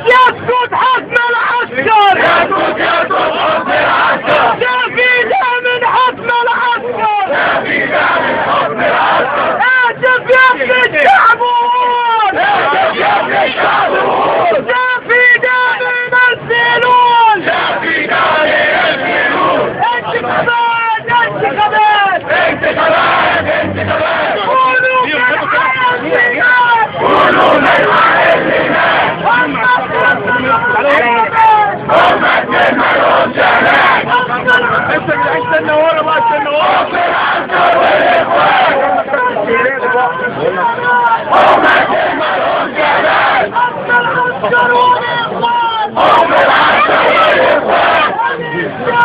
يسكت حكم العسكر، يسكت حكم العسكر، سفيدة من حكم العسكر، سفيدة من حكم العسكر، اهتف يا ابن الشعب وقول، اهتف يا ابن الشعب وقول، سفيدة من السنون، سفيدة من السنون، انتخابات انتخابات انتخابات انتخابات، قولوا بالحياة قولوا للحق الإيمان، هم مالهمش أمان، استنى ورا بقى استنى ورا حكم العسكر والإخوان، هم مالهمش أمان، العسكر والإخوان، هم العسكر والإخوان، يا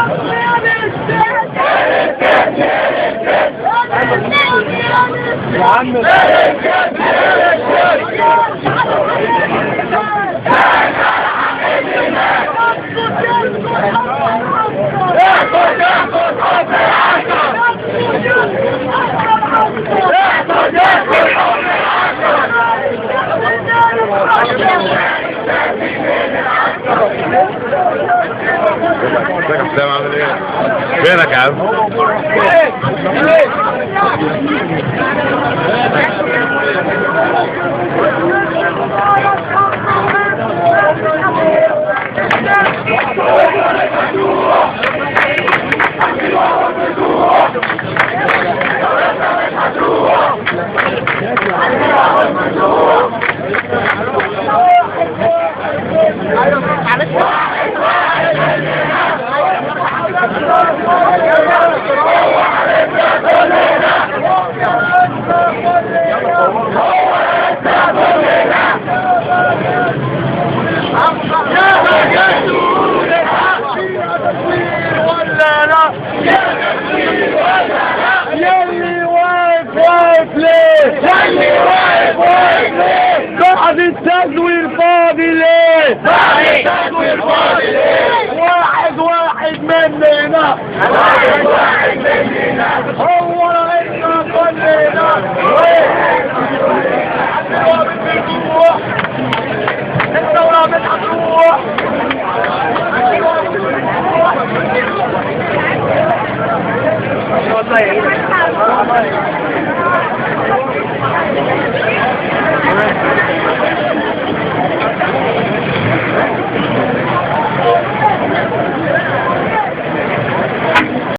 عم حسام عامل ايه؟ فينك يا عم؟ يلي واقف واقف ليه؟ يلي واقف واقف ليه؟ بعد التزوير فاضي ليه؟ بعد التزوير فاضي ليه؟ واحد واحد مننا، واحد واحد مننا، هو رئيسنا كلنا، الثورة بتروح، والله